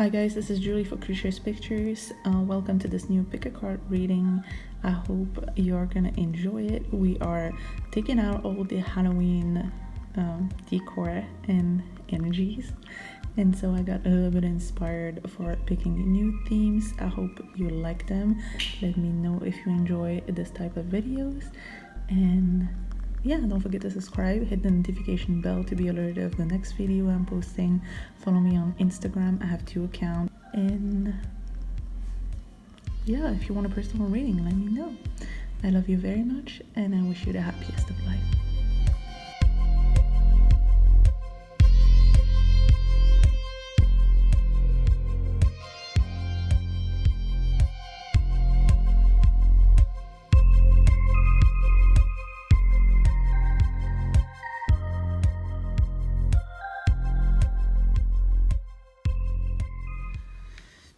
Hi guys, this is Julie for Creatures Pictures. Welcome to this new pick a card reading. I hope you're gonna enjoy it. We are taking out all the Halloween decor and energies, and so I got a little bit inspired for picking new themes. I hope you like them. Let me know if you enjoy this type of videos, and yeah, don't forget to subscribe, hit the notification bell to be alerted of the next video I'm posting. Follow me on Instagram. I have 2 accounts, and yeah, if you want a personal reading, let me know. I love you very much, and I wish you the happiest of life.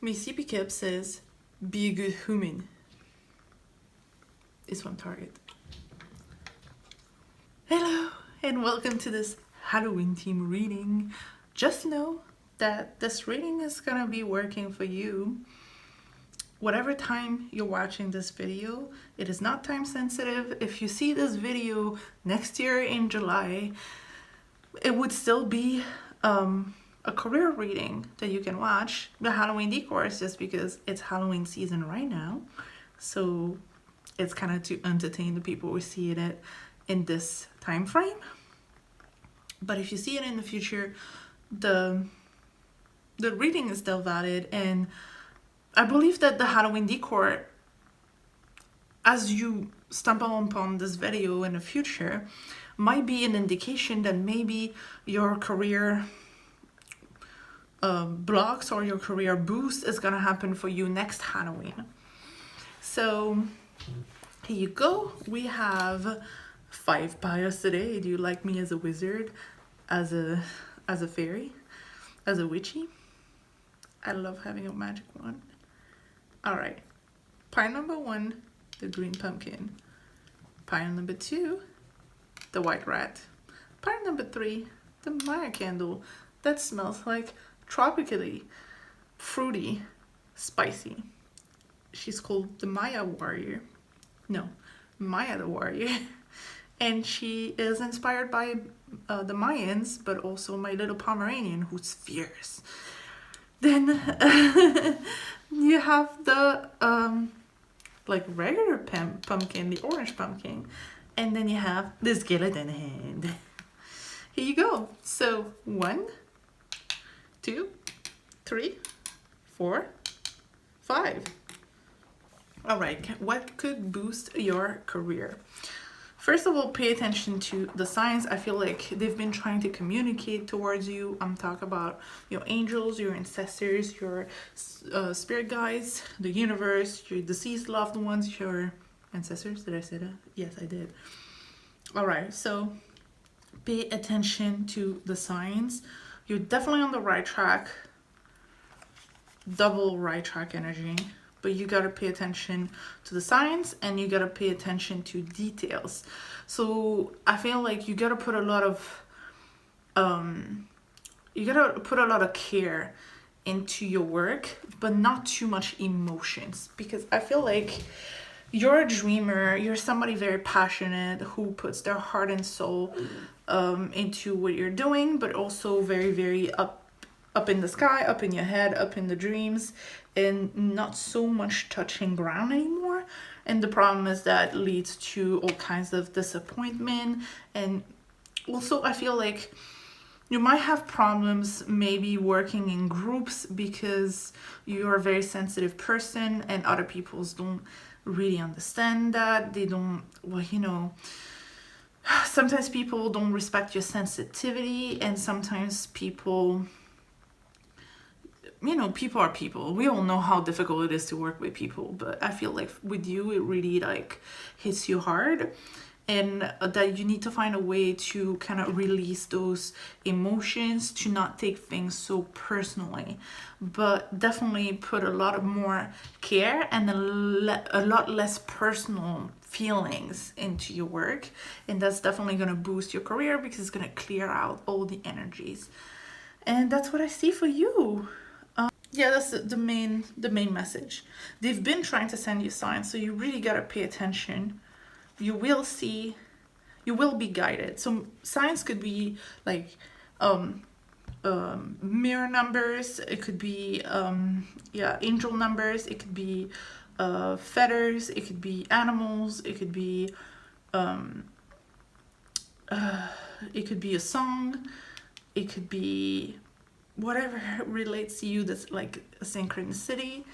My CP cap says, be a good human. It's from Target. Hello, and welcome to this Halloween theme reading. Just know that this reading is gonna be working for you. Whatever time you're watching this video, it is not time sensitive. If you see this video next year in July, it would still be a career reading that you can watch. The Halloween decor is just because it's Halloween season right now, so it's kind of to entertain the people who see it in this time frame. But if you see it in the future, the reading is still valid, and I believe that the Halloween decor, as you stumble upon this video in the future, might be an indication that maybe your career blocks or your career boost is gonna happen for you next Halloween. So here you go. We have 5 piles today. Do you like me as a wizard, as a fairy, as a witchy? I love having a magic wand. All right, pile number 1, the green pumpkin. Pile number 2, the white rat. Pile number 3, the Maya candle that smells like tropically fruity, spicy. She's called the Maya warrior. No, Maya the warrior. And she is inspired by the Mayans, but also my little Pomeranian, who's fierce. Then you have the like regular pumpkin, the orange pumpkin, and then you have the skeleton hand. Here you go. So 1, 2, 3, 4, 5. All right, what could boost your career? First of all, pay attention to the signs. I feel like they've been trying to communicate towards you. I'm talking about your angels, your ancestors, your spirit guides, the universe, your deceased loved ones, your ancestors. Did I say that? Yes, I did. All right, so pay attention to the signs. You're definitely on the right track, double right track energy, but you gotta pay attention to the signs, and you gotta pay attention to details. So I feel like you gotta put a lot of care into your work, but not too much emotions, because I feel like you're a dreamer, you're somebody very passionate who puts their heart and soul into what you're doing, but also very, very up in the sky, up in your head, up in the dreams, and not so much touching ground anymore. And the problem is that leads to all kinds of disappointment. And also I feel like you might have problems maybe working in groups because you're a very sensitive person and other people don't really understand that. They don't, well, you know, sometimes people don't respect your sensitivity, and sometimes people, you know, people are people. We all know how difficult it is to work with people, but I feel like with you, it really like hits you hard, and that you need to find a way to kind of release those emotions, to not take things so personally, but definitely put a lot of more care and a lot less personal feelings into your work. And that's definitely going to boost your career because it's going to clear out all the energies. And that's what I see for you. Yeah, that's the main message. They've been trying to send you signs, so you really gotta pay attention. You will see, you will be guided. So signs could be like um, mirror numbers. It could be yeah, angel numbers. It could be feathers. It could be animals. It could be um, it could be a song. It could be whatever relates to you that's like a synchronicity.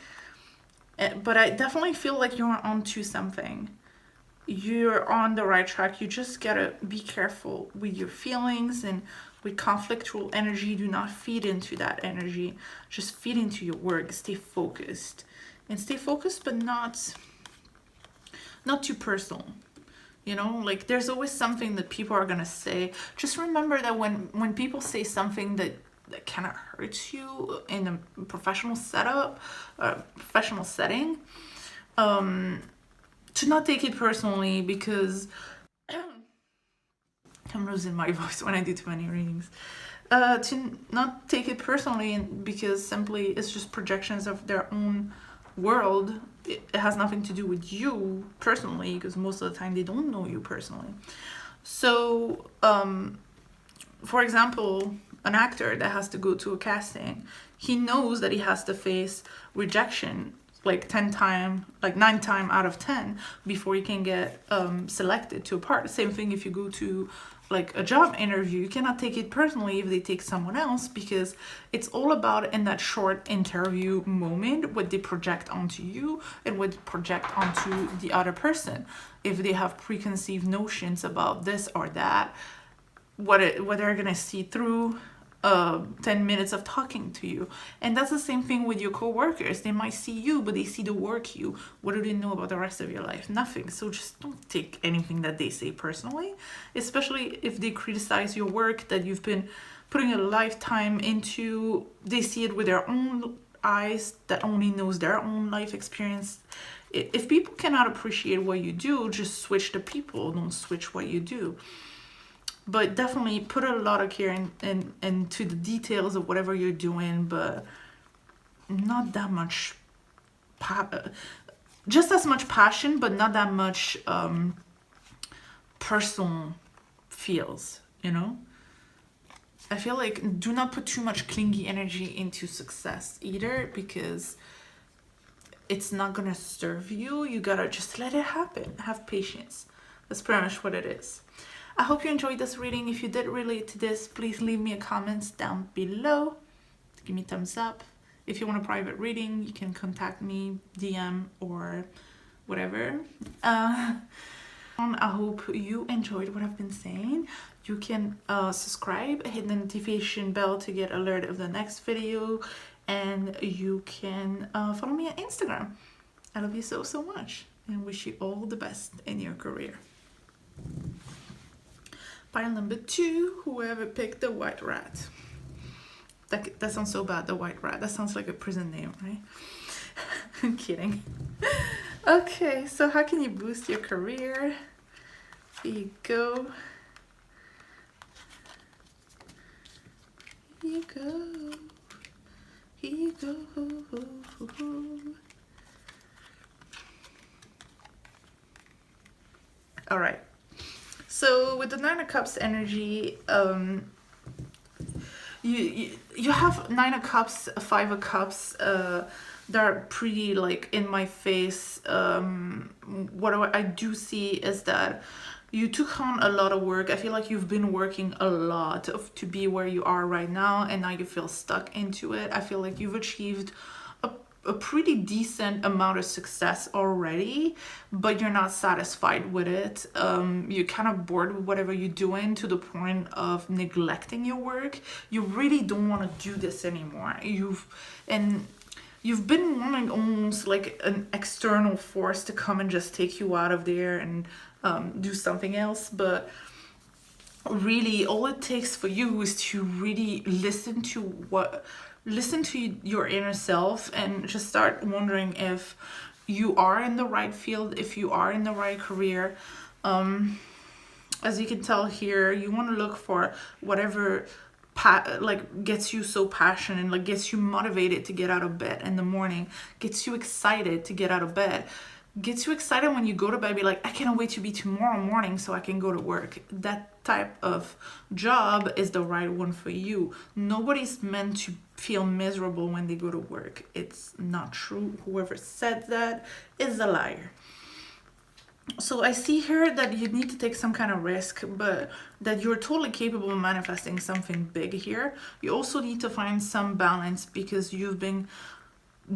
But I definitely feel like you're onto something. You're on the right track. You just gotta be careful with your feelings and with conflictual energy. Do not feed into that energy. Just feed into your work. Stay focused. And stay focused, but not too personal. You know, like there's always something that people are gonna say. Just remember that when people say something that kind of hurts you in a professional setup, professional setting, to not take it personally, because I'm losing my voice when I do too many readings. To not take it personally, and because simply it's just projections of their own world. It has nothing to do with you personally, because most of the time they don't know you personally. So, for example, an actor that has to go to a casting, he knows that he has to face rejection like 9 time out of 10 before you can get selected to a part. Same thing if you go to like a job interview. You cannot take it personally if they take someone else, because it's all about, in that short interview moment, what they project onto you and what they project onto the other person. If they have preconceived notions about this or that, what they're gonna see through 10 minutes of talking to you. And that's the same thing with your co-workers. They might see you, but they see the work you. What do they know about the rest of your life? Nothing. So just don't take anything that they say personally, especially if they criticize your work that you've been putting a lifetime into. They see it with their own eyes that only knows their own life experience. If people cannot appreciate what you do, just switch the people, don't switch what you do. But definitely put a lot of care into the details of whatever you're doing, but not that much, just as much passion, but not that much personal feels, you know? I feel like do not put too much clingy energy into success either, because it's not gonna serve you. You gotta just let it happen. Have patience. That's pretty much what it is. I hope you enjoyed this reading. If you did relate to this, please leave me a comment down below. Give me a thumbs up. If you want a private reading, you can contact me, DM, or whatever. I hope you enjoyed what I've been saying. You can subscribe, hit the notification bell to get alert of the next video, and you can follow me on Instagram. I love you so, so much, and wish you all the best in your career. Pile number 2, whoever picked the white rat. That sounds so bad, the white rat. That sounds like a prison name, right? I'm kidding. Okay, so how can you boost your career? Here you go. Here you go. Here you go. All right. So with the 9 of Cups energy, you have 9 of Cups, 5 of Cups that are pretty like in my face. What I do see is that you took on a lot of work. I feel like you've been working a lot to be where you are right now, and now you feel stuck into it. I feel like you've achieved a pretty decent amount of success already, but you're not satisfied with it. You're kind of bored with whatever you're doing to the point of neglecting your work. You really don't want to do this anymore. You've been wanting almost like an external force to come and just take you out of there and do something else, but really all it takes for you is to really listen to your inner self and just start wondering if you are in the right field, if you are in the right career. As you can tell here, you want to look for whatever like gets you so passionate, like gets you motivated to get out of bed in the morning, gets you excited to get out of bed, gets you excited when you go to bed, be like, I cannot wait to be tomorrow morning so I can go to work. That type of job is the right one for you. Nobody's meant to feel miserable when they go to work. It's not true. Whoever said that is a liar. So I see here that you need to take some kind of risk, but that you're totally capable of manifesting something big here. You also need to find some balance because you've been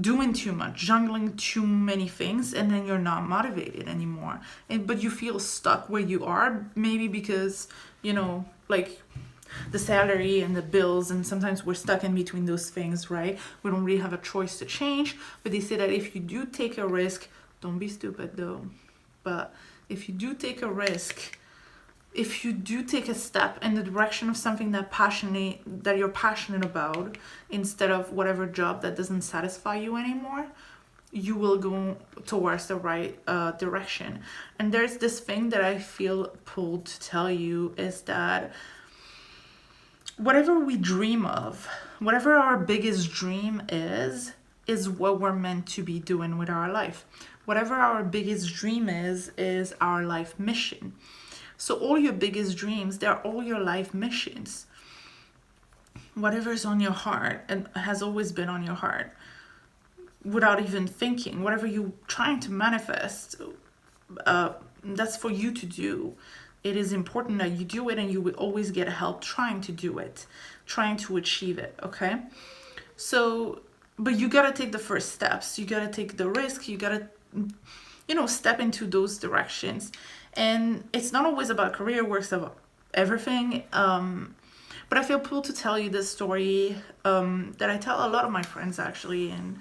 doing too much, juggling too many things, and then you're not motivated anymore. But you feel stuck where you are, maybe because, you know, like the salary and the bills, and sometimes we're stuck in between those things, right? We don't really have a choice to change. But they say that if you do take a risk, don't be stupid though. But if you do take a risk, if you do take a step in the direction of something that you're passionate about, instead of whatever job that doesn't satisfy you anymore, you will go towards the right direction. And there's this thing that I feel pulled to tell you, is that whatever we dream of, whatever our biggest dream is what we're meant to be doing with our life. Whatever our biggest dream is our life mission. So all your biggest dreams, they're all your life missions. Whatever's on your heart and has always been on your heart, without even thinking, whatever you're trying to manifest, that's for you to do. It is important that you do it, and you will always get help trying to do it, trying to achieve it, okay? So, but you gotta take the first steps. You gotta take the risk. You gotta, you know, step into those directions. And it's not always about career, works about everything. But I feel pulled to tell you this story that I tell a lot of my friends actually. And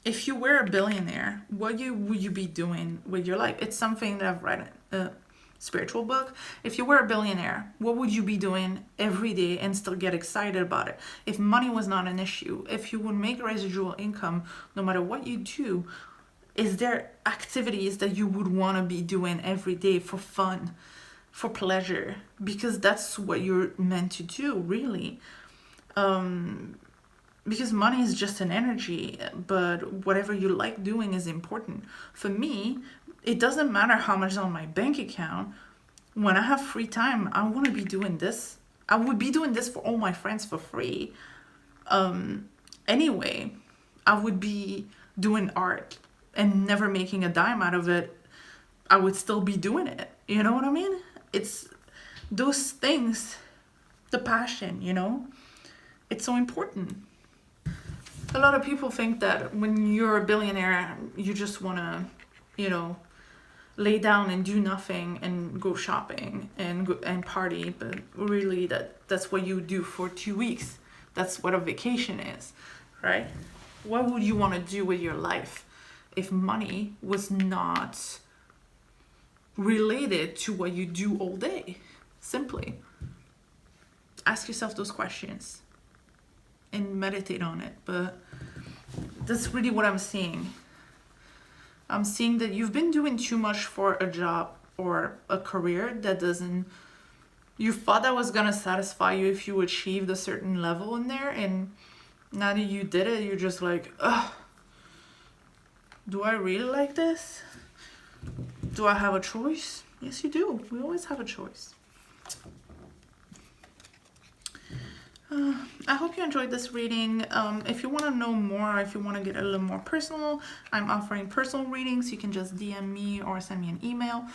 if you were a billionaire, what would you be doing with your life? It's something that I've read in a spiritual book. If you were a billionaire, what would you be doing every day and still get excited about it? If money was not an issue, if you would make residual income no matter what you do, is there activities that you would want to be doing every day for fun, for pleasure? Because that's what you're meant to do, really. Because money is just an energy, but whatever you like doing is important. For me, it doesn't matter how much is on my bank account. When I have free time, I want to be doing this. I would be doing this for all my friends for free. Anyway, I would be doing art and never making a dime out of it. I would still be doing it. You know what I mean? It's those things, the passion, you know? It's so important. A lot of people think that when you're a billionaire, you just want to, you know, lay down and do nothing and go shopping and party. But really, that's what you do for 2 weeks. That's what a vacation is, right? What would you want to do with your life if money was not related to what you do all day? Simply ask yourself those questions and meditate on it. But that's really what I'm seeing. I'm seeing that you've been doing too much for a job or a career that doesn't, you thought that was gonna satisfy you if you achieved a certain level in there, and now that you did it, you're just like, ugh, do I really like this? Do I have a choice? Yes, you do. We always have a choice. I hope you enjoyed this reading. If you want to know more, if you want to get a little more personal, I'm offering personal readings. You can just DM me or send me an email.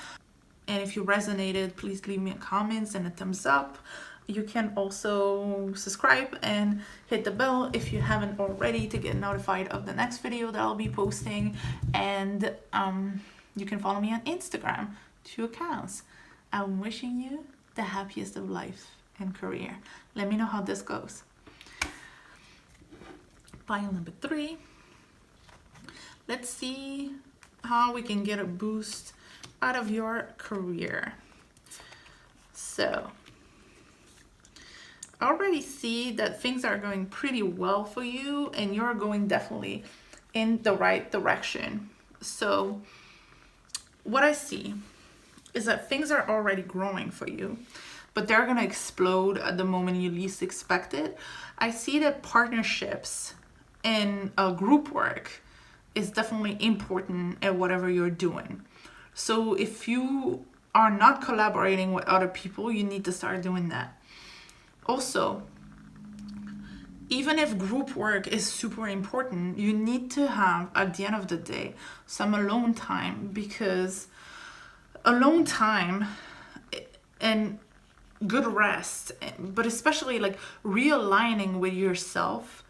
And if you resonated, please leave me a comment and a thumbs up. You can also subscribe and hit the bell if you haven't already to get notified of the next video that I'll be posting. And you can follow me on Instagram, 2 accounts. I'm wishing you the happiest of life and career. Let me know how this goes. Pile number 3. Let's see how we can get a boost out of your career. So I already see that things are going pretty well for you, and you're going definitely in the right direction. So what I see is that things are already growing for you. but they're gonna explode at the moment you least expect it. I see that partnerships and group work is definitely important at whatever you're doing. So if you are not collaborating with other people, you need to start doing that. Also, even if group work is super important, you need to have, at the end of the day, some alone time, because alone time and good rest, but especially like realigning with yourself,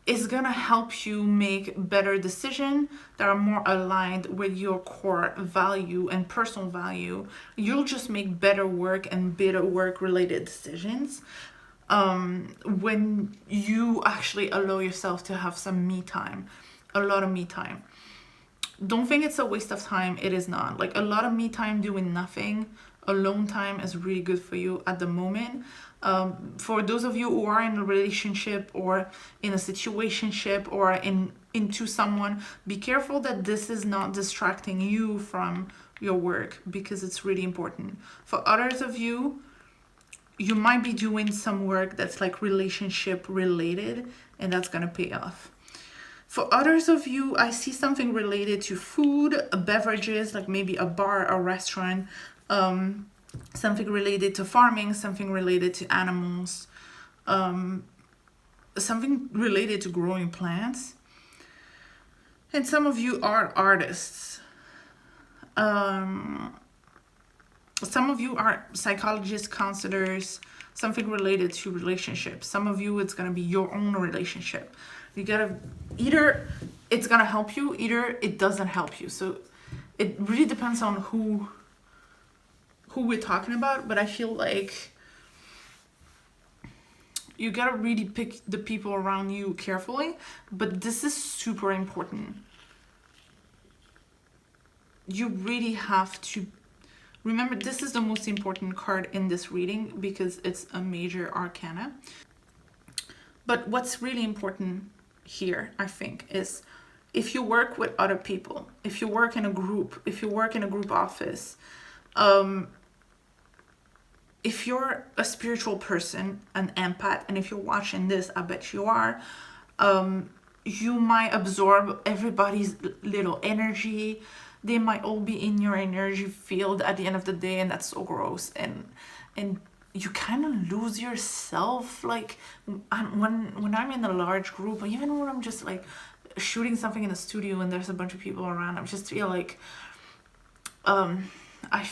is gonna help you make better decisions that are more aligned with your core value and personal value. You'll just make better work and better work related decisions when you actually allow yourself to have some me time, a lot of me time. Don't think it's a waste of time. It is not. Like, a lot of me time doing nothing, alone time, is really good for you at the moment. For those of you who are in a relationship or in a situationship or into someone, be careful that this is not distracting you from your work, because it's really important. For others of you, you might be doing some work that's like relationship related, and that's gonna pay off. For others of you, I see something related to food, beverages, like maybe a bar, a restaurant, something related to farming, something related to animals, something related to growing plants. And some of you are artists. Some of you are psychologists, counselors, something related to relationships. Some of you, it's going to be your own relationship. You gotta, either it's gonna help you, either it doesn't help you. So it really depends on who we're talking about, but I feel like you gotta really pick the people around you carefully, but this is super important. You really have to remember, this is the most important card in this reading because it's a major arcana. But what's really important here, I think, is if you work with other people, if you work in a group, if you work in a group office, if you're a spiritual person, an empath, and if you're watching this, I bet you are, you might absorb everybody's little energy. They might all be in your energy field at the end of the day, and that's so gross. And you kind of lose yourself. Like when I'm in a large group, or even when I'm just like shooting something in the studio and there's a bunch of people around, I just feel like I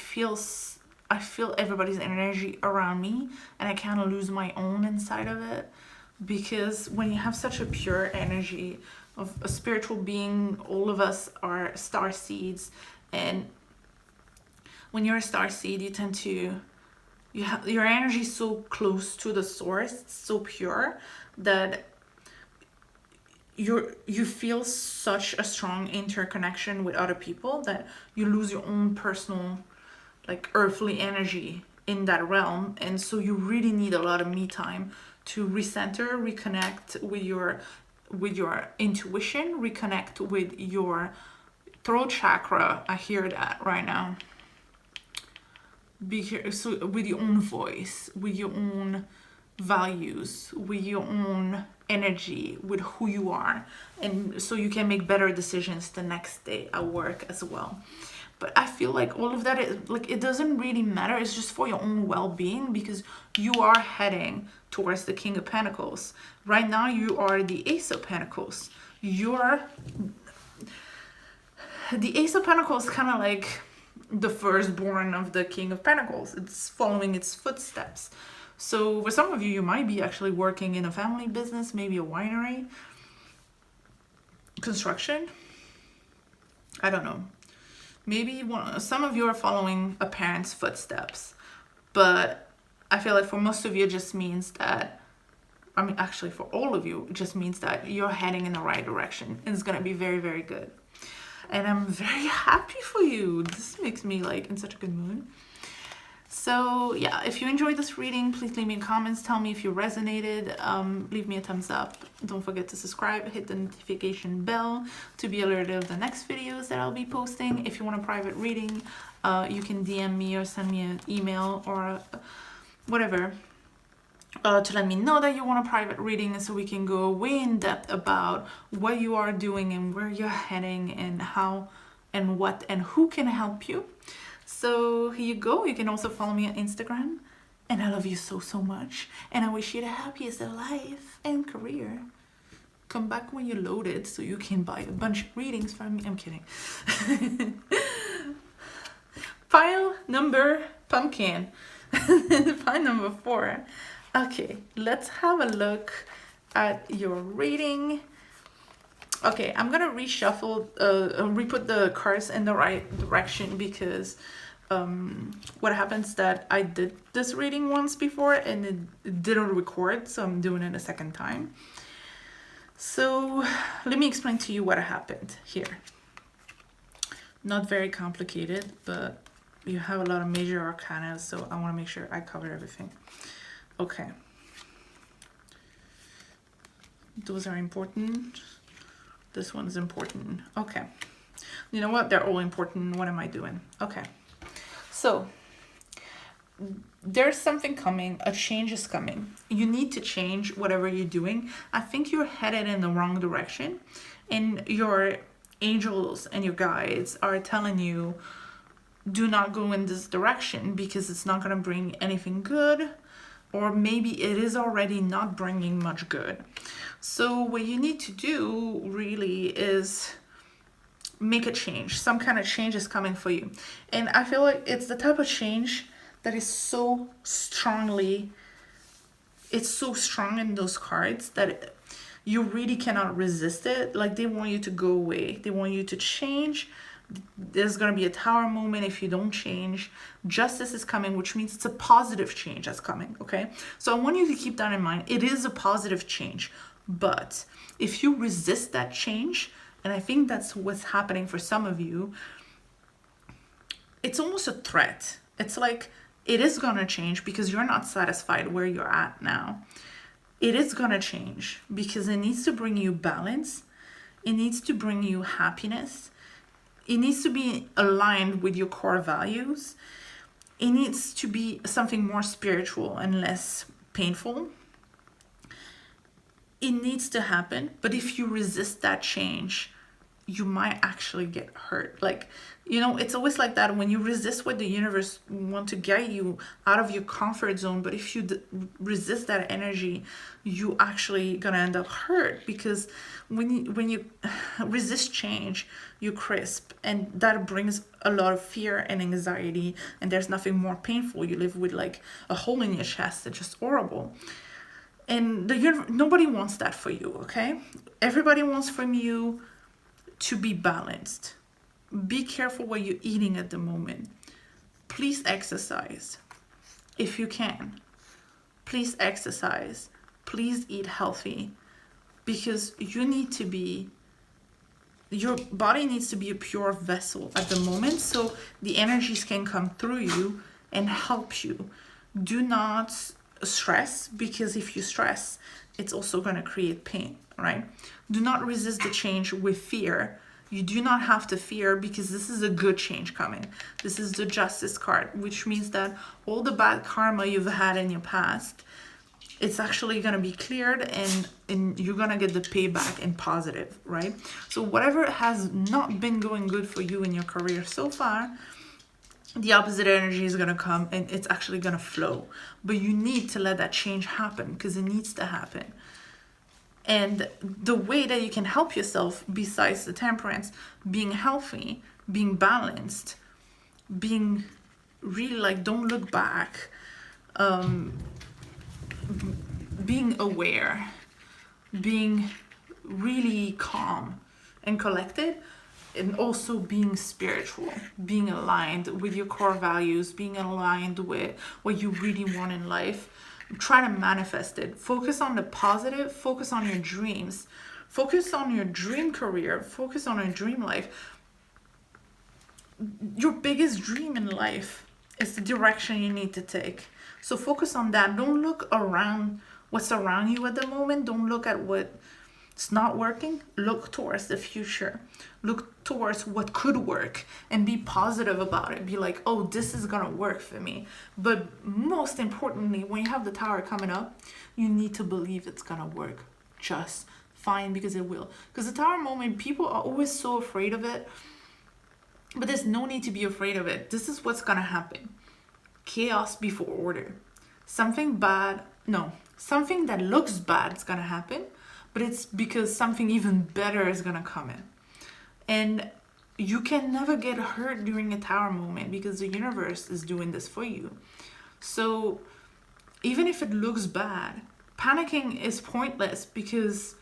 feel everybody's energy around me, and I kind of lose my own inside of it. Because when you have such a pure energy of a spiritual being, all of us are star seeds, and when you're a star seed, you tend to, your energy is so close to the source, it's so pure, that you feel such a strong interconnection with other people that you lose your own personal, like, earthly energy in that realm. And so you really need a lot of me time to recenter, reconnect with your intuition, reconnect with your throat chakra. I hear that right now. So with your own voice, with your own values, with your own energy, with who you are, and so you can make better decisions the next day at work as well. But I feel like all of that is like, it doesn't really matter. It's just for your own well-being, because you are heading towards the King of Pentacles. Right now you are the Ace of Pentacles. The Ace of Pentacles, kind of like the firstborn of the King of Pentacles. It's following its footsteps. So for some of you, you might be actually working in a family business, maybe a winery, construction. I don't know. Maybe some of you are following a parent's footsteps, but I feel like for most of you, it just means that, I mean, actually for all of you, it just means that you're heading in the right direction, and it's going to be very, very good. And I'm very happy for you. This makes me like in such a good mood. So yeah, if you enjoyed this reading, please leave me comments. Tell me if you resonated. Leave me a thumbs up. Don't forget to subscribe. Hit the notification bell to be alerted of the next videos that I'll be posting. If you want a private reading, you can DM me or send me an email or whatever to let me know that you want a private reading, so we can go way in depth about what you are doing and where you're heading and how and what and who can help you. So here you go. You can also follow me on Instagram. And I love you so, so much. And I wish you the happiest of life and career. Come back when you're loaded so you can buy a bunch of readings from me. I'm kidding. Pile number pumpkin. Pile number 4. Okay, let's have a look at your reading. Okay, I'm gonna reshuffle, re-put the cards in the right direction, because what happens that I did this reading once before and it didn't record, so I'm doing it a second time. So let me explain to you what happened here. Not very complicated, but you have a lot of major arcana, so I want to make sure I cover everything. Okay. Those are important. This one's important. Okay. You know what? They're all important. What am I doing? Okay. So there's something coming. A change is coming. You need to change whatever you're doing. I think you're headed in the wrong direction, and your angels and your guides are telling you, do not go in this direction because it's not going to bring anything good, or maybe it is already not bringing much good. So what you need to do really is make a change. Some kind of change is coming for you. And I feel like it's the type of change that is so strongly, it's so strong in those cards that you really cannot resist it. Like, they want you to go away. They want you to change. There's going to be a tower moment if you don't change. Justice is coming, which means it's a positive change that's coming, okay? So I want you to keep that in mind. It is a positive change. But if you resist that change, and I think that's what's happening for some of you, it's almost a threat. It's like, it is going to change because you're not satisfied where you're at now. It is going to change because it needs to bring you balance. It needs to bring you happiness. It needs to be aligned with your core values. It needs to be something more spiritual and less painful. It needs to happen, but if you resist that change, you might actually get hurt. Like, you know, it's always like that when you resist what the universe wants to get you out of your comfort zone. But if you resist that energy, you actually gonna end up hurt, because when you resist change, you crisp, and that brings a lot of fear and anxiety, and there's nothing more painful. You live with like a hole in your chest. It's just horrible. And nobody wants that for you, okay? Everybody wants from you to be balanced. Be careful what you're eating at the moment. Please exercise if you can. Please exercise. Please eat healthy, because you need to be, your body needs to be a pure vessel at the moment, so the energies can come through you and help you. Do not stress, because if you stress, it's also going to create pain, right? Do not resist the change with fear. You do not have to fear, because this is a good change coming. This is the Justice card, which means that all the bad karma you've had in your past, it's actually going to be cleared, and you're going to get the payback in positive, right? So whatever has not been going good for you in your career so far, the opposite energy is going to come, and it's actually going to flow. But you need to let that change happen, because it needs to happen. And the way that you can help yourself, besides the temperance, being healthy, being balanced, being really like, don't look back, being aware, being really calm and collected, and also being spiritual, being aligned with your core values, being aligned with what you really want in life. Try to manifest it. Focus on the positive. Focus on your dreams. Focus on your dream career. Focus on your dream life. Your biggest dream in life It's the direction you need to take. So focus on that. Don't look around what's around you at the moment. Don't look at what's not working. Look towards the future. Look towards what could work and be positive about it. Be like, oh, this is gonna work for me. But most importantly, when you have the tower coming up, you need to believe it's gonna work just fine, because it will. Because the tower moment, people are always so afraid of it, but there's no need to be afraid of it. This is what's gonna happen. Chaos before order. Something bad, no, something that looks bad is gonna happen, but it's because something even better is gonna come in. And you can never get hurt during a tower moment because the universe is doing this for you. So even if it looks bad, panicking is pointless because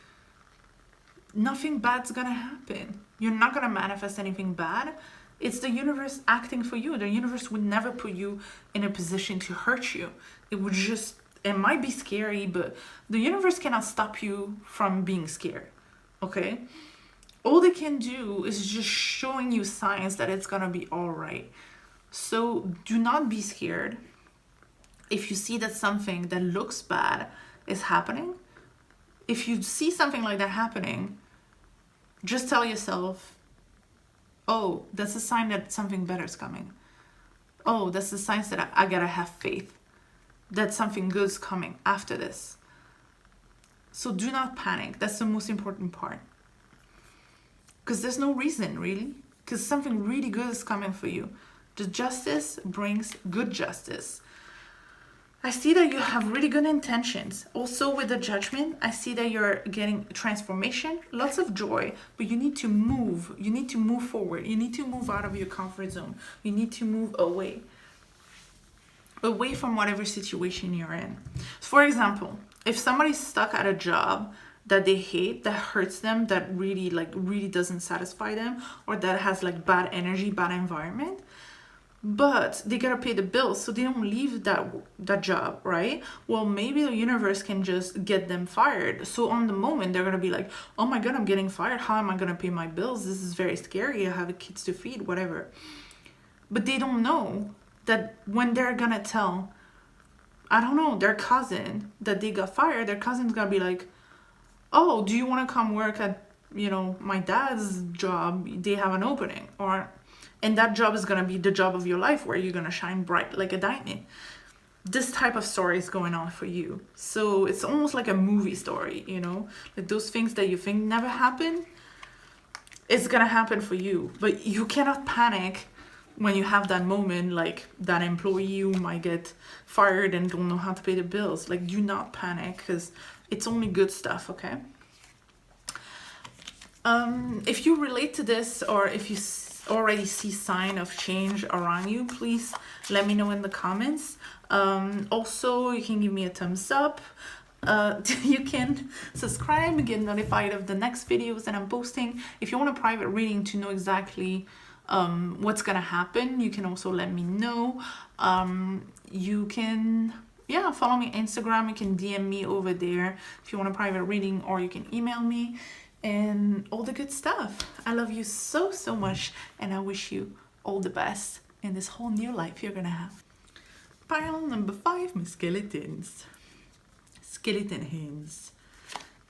nothing bad's gonna happen. You're not gonna manifest anything bad. It's the universe acting for you. The universe would never put you in a position to hurt you. It would just, it might be scary, but the universe cannot stop you from being scared, okay? All they can do is just showing you signs that it's gonna be all right. So do not be scared. If you see that something that looks bad is happening, if you see something like that happening, just tell yourself, oh, that's a sign that something better is coming. Oh, that's the signs that I gotta have faith that something good's coming after this. So do not panic. That's the most important part. Because there's no reason, really. Because something really good is coming for you. The justice brings good justice. I see that you have really good intentions. Also with the judgment, I see that you're getting transformation, lots of joy, but you need to move. You need to move forward. You need to move out of your comfort zone. You need to move away from whatever situation you're in. For example, if somebody's stuck at a job that they hate, that hurts them, that really doesn't satisfy them, or that has like bad energy, bad environment, but they gotta pay the bills, so they don't leave that job, right? Well, maybe the universe can just get them fired. So on the moment, they're gonna be like, oh my God, I'm getting fired. How am I gonna pay my bills? This is very scary. I have kids to feed, whatever. But they don't know that when they're gonna tell, I don't know, their cousin that they got fired, their cousin's gonna be like, oh, do you wanna come work at, my dad's job? They have an opening. And that job is gonna be the job of your life where you're gonna shine bright like a diamond. This type of story is going on for you. So it's almost like a movie story, like those things that you think never happen, it's gonna happen for you. But you cannot panic when you have that moment, like that employee who might get fired and don't know how to pay the bills. Like, do not panic, because it's only good stuff, okay? If you relate to this, or if you already see sign of change around you, please let me know in the comments. Also, you can give me a thumbs up. You can subscribe and get notified of the next videos that I'm posting. If you want a private reading to know exactly what's gonna happen, you can also let me know. You can follow me on Instagram. You can DM me over there if you want a private reading, or you can email me. And all the good stuff. I love you so, so much, and I wish you all the best in this whole new life you're gonna have. Pile number 5, my skeletons. Skeleton hands.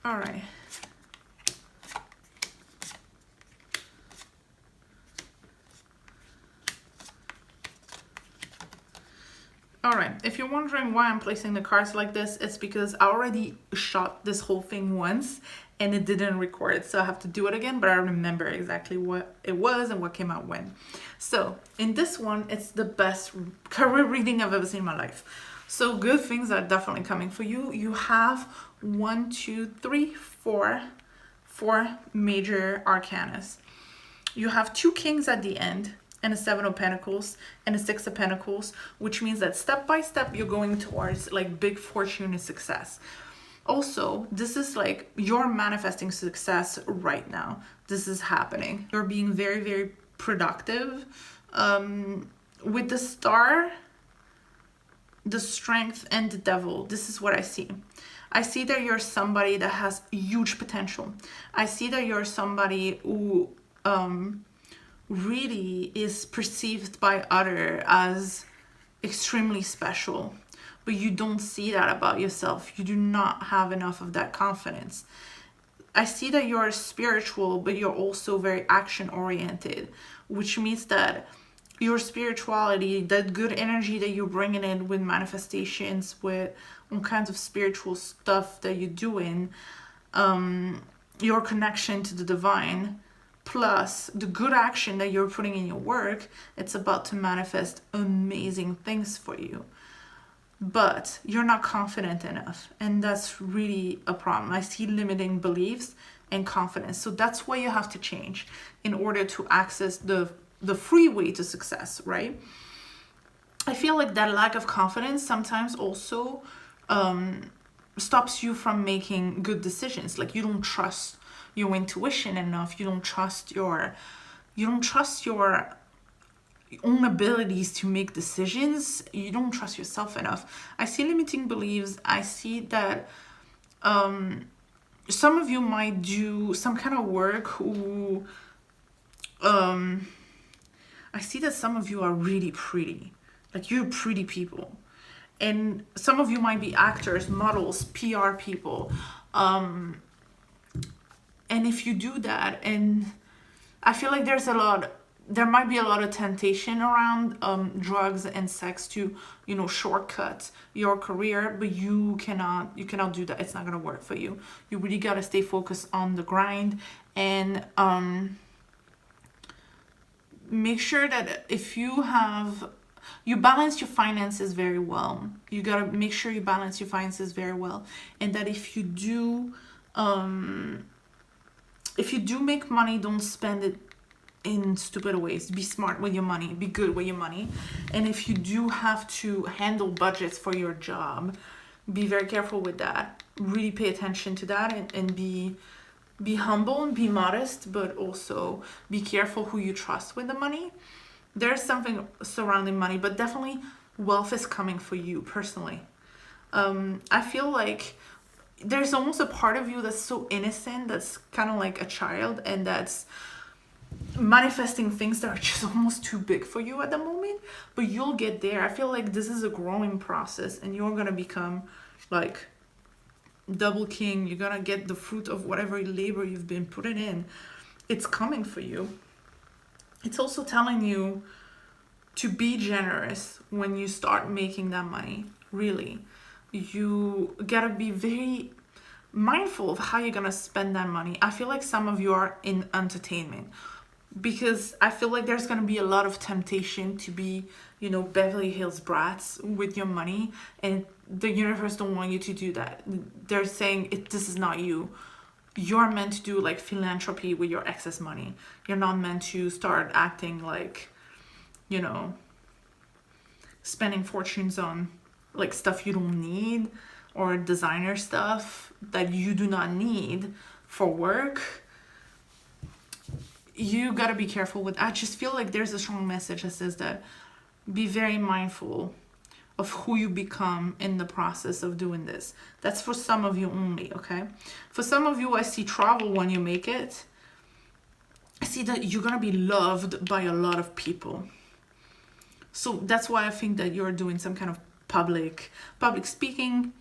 All right. All right, if you're wondering why I'm placing the cards like this, it's because I already shot this whole thing once and it didn't record, so I have to do it again, but I remember exactly what it was and what came out when. So in this one, it's the best career reading I've ever seen in my life. So good things are definitely coming for you. You have 1, 2, 3, 4 major arcanas. You have 2 kings at the end, and a 7 of Pentacles and a 6 of Pentacles, which means that step by step you're going towards like big fortune and success. Also, this is like you're manifesting success right now. This is happening. You're being very, very productive. With the Star, the Strength, and the Devil, this is what I see. I see that you're somebody that has huge potential. I see that you're somebody who really is perceived by others as extremely special, but you don't see that about yourself. You do not have enough of that confidence. I see that you're spiritual, but you're also very action oriented, which means that your spirituality, that good energy that you're bringing in with manifestations, with all kinds of spiritual stuff that you're doing, your connection to the divine, plus the good action that you're putting in your work, it's about to manifest amazing things for you. But you're not confident enough, and that's really a problem. I see limiting beliefs and confidence. So that's what you have to change in order to access the free way to success, right? I feel like that lack of confidence sometimes also stops you from making good decisions. Like, you don't trust your intuition enough. You don't trust your own abilities to make decisions. You don't trust yourself enough. I see limiting beliefs. I see that some of you might do some kind of work who I see that some of you are really pretty. Like, you're pretty people. And some of you might be actors, models, PR people. And if you do that, and I feel like there might be a lot of temptation around drugs and sex to, shortcut your career, but you cannot do that. It's not gonna work for you. You really gotta stay focused on the grind, and make sure that if you balance your finances very well. You gotta make sure you balance your finances very well, and that if you do make money, don't spend it in stupid ways. Be smart with your money. Be good with your money. And if you do have to handle budgets for your job, be very careful with that. Really pay attention to that, and be humble and be modest, but also be careful who you trust with the money. There's something surrounding money, but definitely wealth is coming for you personally. I feel like there's almost a part of you that's so innocent, that's kind of like a child, and that's manifesting things that are just almost too big for you at the moment, but you'll get there. I feel like this is a growing process, and you're gonna become like double king. You're gonna get the fruit of whatever labor you've been putting in. It's coming for you. It's also telling you to be generous when you start making that money. Really, you gotta be very mindful of how you're gonna spend that money. I feel like some of you are in entertainment, because I feel like there's gonna be a lot of temptation to be, Beverly Hills brats with your money, and the universe don't want you to do that. They're saying this is not you. You're meant to do like philanthropy with your excess money. You're not meant to start acting like, spending fortunes on like stuff you don't need, or designer stuff that you do not need for work. You gotta be careful with. I just feel like there's a strong message that says that be very mindful of who you become in the process of doing this. That's for some of you only, okay? For some of you, I see travel when you make it. I see that you're gonna be loved by a lot of people. So that's why I think that you're doing some kind of public speaking,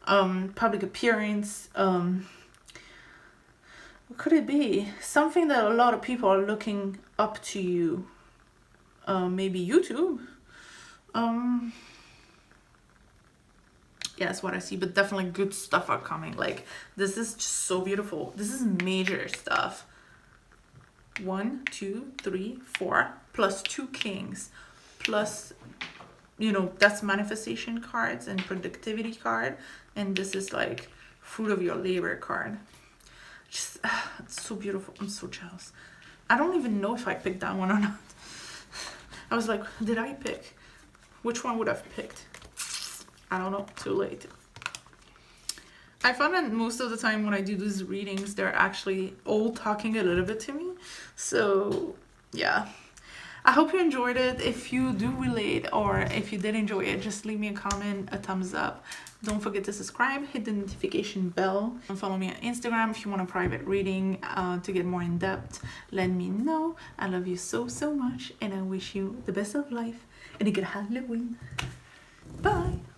public appearance. What could it be? Something that a lot of people are looking up to you. Maybe YouTube. Yeah, that's what I see, but definitely good stuff are coming. Like, this is just so beautiful. This is major stuff. 1, 2, 3, 4, plus 2 kings, plus, that's manifestation cards and productivity card, and this is like fruit of your labor card. Just, it's so beautiful. I'm so jealous. I don't even know if I picked that one or not. I was like, did I pick? Which one would I've picked? I don't know, too late. I found that most of the time when I do these readings, they're actually all talking a little bit to me. So, yeah. I hope you enjoyed it. If you do relate, or if you did enjoy it, just leave me a comment, a thumbs up. Don't forget to subscribe, hit the notification bell, and follow me on Instagram if you want a private reading to get more in depth. Let me know. I love you so, so much, and I wish you the best of life and a good Halloween. Bye.